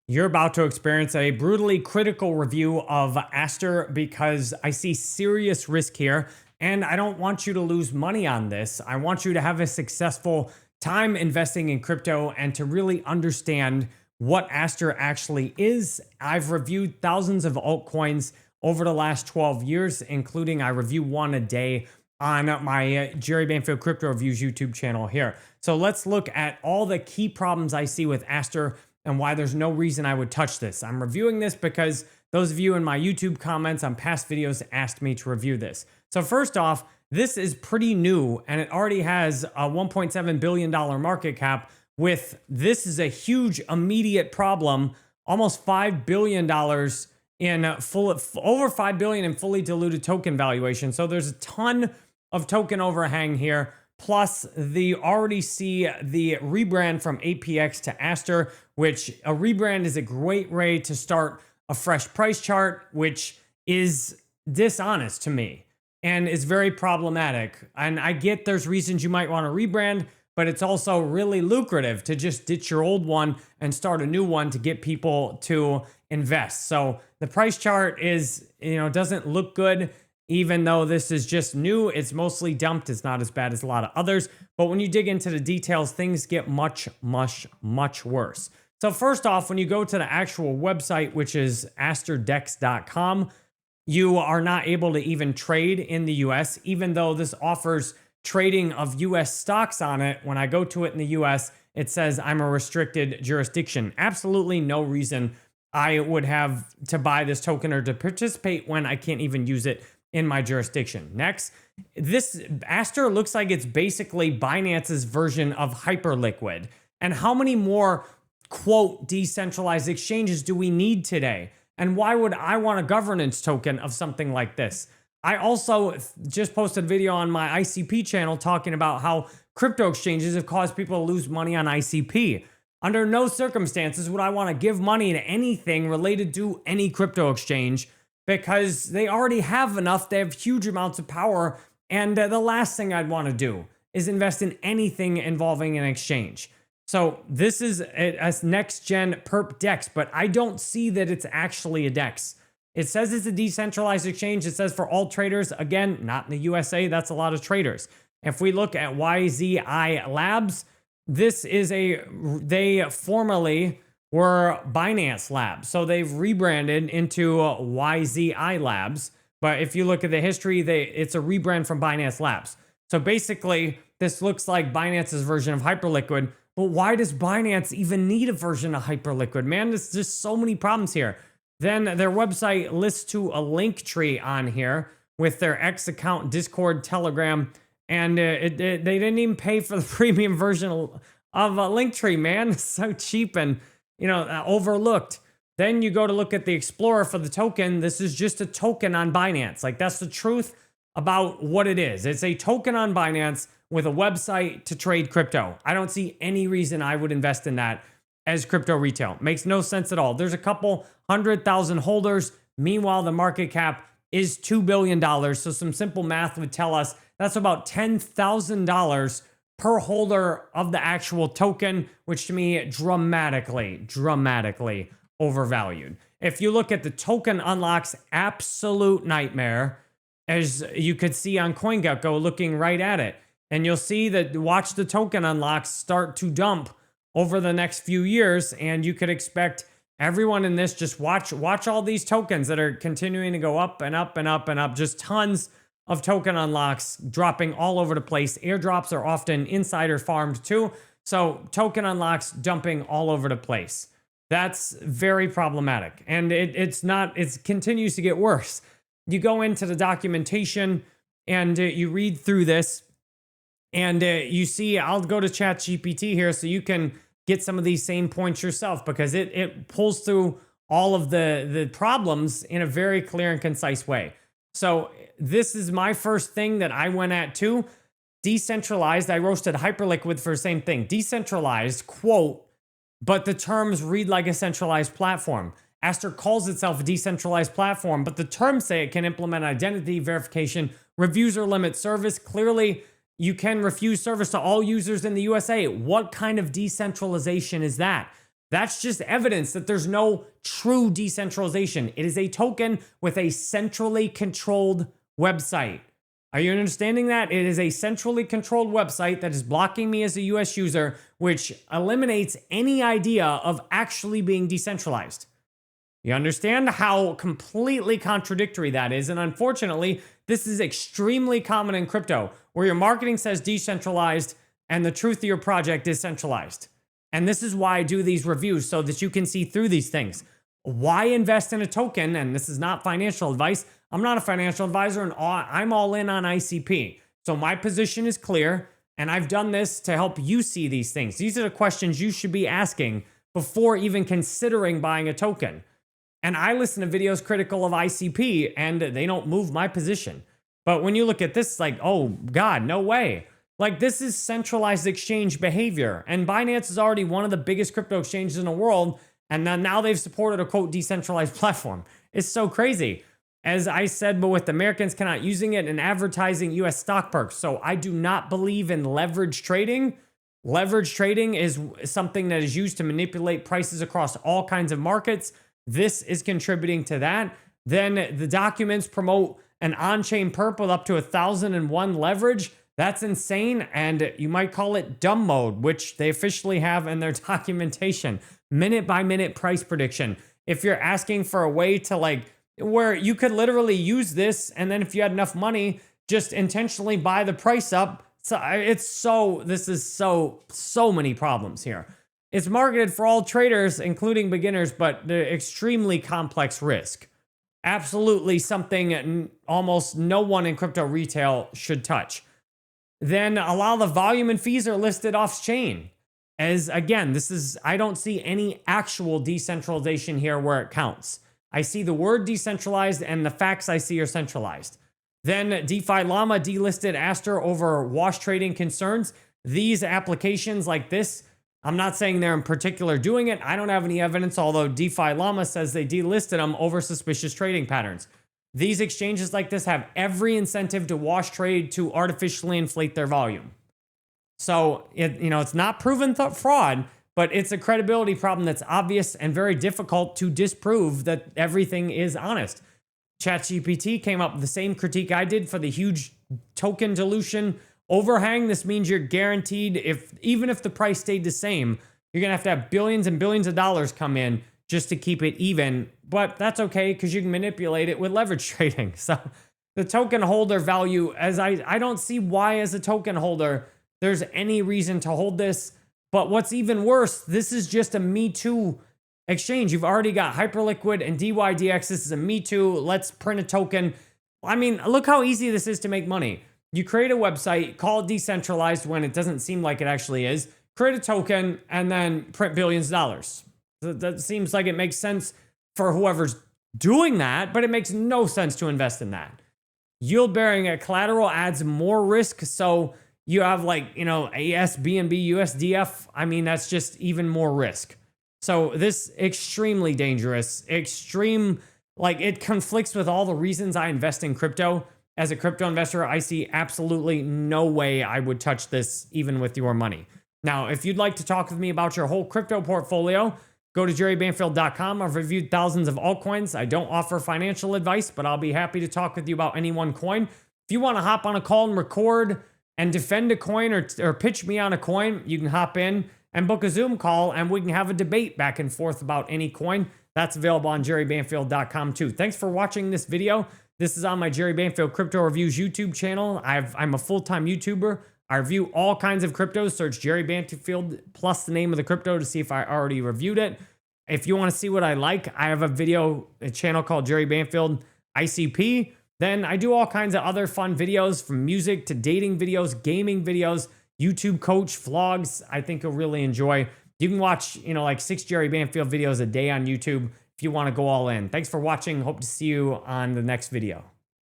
You're about to experience a brutally critical review of Aster because I see serious risk here and I don't want you to lose money on this. I want you to have a successful time investing in crypto and to really understand what Aster actually is. I've reviewed thousands of altcoins over the last 12 years, including I review one a day on my Jerry Banfield Crypto Reviews YouTube channel here. So let's look at all the key problems I see with Aster and why there's no reason I would touch this. I'm reviewing this because those of you in my YouTube comments on past videos asked me to review this. So first off, this is pretty new and it already has a $1.7 billion market cap with, this is a huge immediate problem, almost $5 billion in over $5 billion in fully diluted token valuation. So there's a ton of token overhang here. Plus, the already see the rebrand from APX to Aster, which a rebrand is a great way to start a fresh price chart, which is dishonest to me and is very problematic. And I get there's reasons you might want to rebrand, but it's also really lucrative to just ditch your old one and start a new one to get people to invest. So the price chart is, doesn't look good. Even though this is just new, it's mostly dumped. It's not as bad as a lot of others. But when you dig into the details, things get much, much, much worse. So first off, when you go to the actual website, which is asterdex.com, you are not able to even trade in the US, even though this offers trading of US stocks on it. When I go to it in the US, it says I'm a restricted jurisdiction. Absolutely no reason I would have to buy this token or to participate when I can't even use it in my jurisdiction. Next, this Aster looks like it's basically Binance's version of Hyperliquid. And how many more, quote, decentralized exchanges do we need today? And why would I want a governance token of something like this? I also just posted a video on my ICP channel talking about how crypto exchanges have caused people to lose money on ICP. Under no circumstances would I want to give money to anything related to any crypto exchange, because they already have enough. They have huge amounts of power. And the last thing I'd want to do is invest in anything involving an exchange. So this is a next gen perp DEX, but I don't see that it's actually a DEX. It says it's a decentralized exchange. It says for all traders. Again, not in the USA. That's a lot of traders. If we look at YZi Labs, this is they formerly were Binance Labs. So they've rebranded into YZi Labs. But if you look at the history, it's a rebrand from Binance Labs. So basically, this looks like Binance's version of Hyperliquid. But why does Binance even need a version of Hyperliquid? Man, there's just so many problems here. Then their website lists to a link tree on here with their X account, Discord, Telegram. And they didn't even pay for the premium version of a link tree, man. It's so cheap and overlooked. Then you go to look at the Explorer for the token. This is just a token on Binance. Like, that's the truth about what it is. It's a token on Binance with a website to trade crypto. I don't see any reason I would invest in that as crypto retail. Makes no sense at all. There's a couple 100,000 holders. Meanwhile, the market cap is $2 billion. So some simple math would tell us that's about $10,000 per holder of the actual token, which to me dramatically overvalued. If you look at the token unlocks, absolute nightmare, as you could see on CoinGecko looking right at it. And you'll see that watch the token unlocks start to dump over the next few years, and you could expect everyone in this just watch all these tokens that are continuing to go up and up and up and up, just tons of token unlocks dropping all over the place. Airdrops are often insider farmed too. So token unlocks dumping all over the place. That's very problematic. And it continues to get worse. You go into the documentation and you read through this and you see, I'll go to ChatGPT here so you can get some of these same points yourself, because it pulls through all of the problems in a very clear and concise way. So this is my first thing that I went at too. Decentralized, I roasted Hyperliquid for the same thing. Decentralized, quote, but the terms read like a centralized platform. Aster calls itself a decentralized platform, but the terms say it can implement identity verification, reviews or limit service. Clearly, you can refuse service to all users in the USA. What kind of decentralization is that? That's just evidence that there's no true decentralization. It is a token with a centrally controlled website. Are you understanding that? It is a centrally controlled website that is blocking me as a US user, which eliminates any idea of actually being decentralized. You understand how completely contradictory that is? And unfortunately, this is extremely common in crypto, where your marketing says decentralized and the truth of your project is centralized. And this is why I do these reviews, so that you can see through these things. Why invest in a token? And this is not financial advice. I'm not a financial advisor, and I'm all in on ICP. So my position is clear, and I've done this to help you see these things. These are the questions you should be asking before even considering buying a token. And I listen to videos critical of ICP, and they don't move my position. But when you look at this, like, oh God, no way. Like, this is centralized exchange behavior. And Binance is already one of the biggest crypto exchanges in the world. And then now they've supported a quote decentralized platform. It's so crazy. As I said, but with Americans cannot using it and advertising US stock perks. So I do not believe in leverage trading. Leverage trading is something that is used to manipulate prices across all kinds of markets. This is contributing to that. Then the documents promote an on-chain perp with up to 1,001 leverage. That's insane. And you might call it dumb mode, which they officially have in their documentation. Minute by minute price prediction. If you're asking for a way to, like, where you could literally use this, and then if you had enough money, just intentionally buy the price up. So this is so many problems here. It's marketed for all traders, including beginners, but the extremely complex risk. Absolutely something almost no one in crypto retail should touch. Then a lot of the volume and fees are listed off-chain. As again, I don't see any actual decentralization here where it counts. I see the word decentralized and the facts I see are centralized. Then DeFi Llama delisted Aster over wash trading concerns. These applications like this, I'm not saying they're in particular doing it. I don't have any evidence, although DeFi Llama says they delisted them over suspicious trading patterns. These exchanges like this have every incentive to wash trade to artificially inflate their volume. So it's not proven fraud, but it's a credibility problem that's obvious and very difficult to disprove that everything is honest. ChatGPT came up with the same critique I did for the huge token dilution overhang. This means you're guaranteed, even if the price stayed the same, you're going to have billions and billions of dollars come in just to keep it even. But that's okay, because you can manipulate it with leverage trading. So the token holder value, as I don't see why as a token holder there's any reason to hold this. But what's even worse, this is just a Me Too exchange. You've already got Hyperliquid and dYdX. This is a Me Too. Let's print a token. I mean, look how easy this is to make money. You create a website, call it decentralized when it doesn't seem like it actually is, create a token, and then print billions of dollars. That seems like it makes sense for whoever's doing that, but it makes no sense to invest in that. Yield bearing collateral adds more risk. So you have AS, BNB, USDF. I mean, that's just even more risk. So this extremely dangerous, it conflicts with all the reasons I invest in crypto. As a crypto investor, I see absolutely no way I would touch this even with your money. Now, if you'd like to talk with me about your whole crypto portfolio, go to jerrybanfield.com. I've reviewed thousands of altcoins. I don't offer financial advice, but I'll be happy to talk with you about any one coin. If you want to hop on a call and record and defend a coin or pitch me on a coin, you can hop in and book a Zoom call, and we can have a debate back and forth about any coin. That's available on jerrybanfield.com too. Thanks for watching this video. This is on my Jerry Banfield Crypto Reviews YouTube channel. I'm a full-time YouTuber. I review all kinds of cryptos. Search Jerry Banfield plus the name of the crypto to see if I already reviewed it. If you want to see what I like, I have a channel called Jerry Banfield ICP. Then I do all kinds of other fun videos, from music to dating videos, gaming videos, YouTube coach vlogs. I think you'll really enjoy. You can watch, 6 Jerry Banfield videos a day on YouTube if you want to go all in. Thanks for watching. Hope to see you on the next video.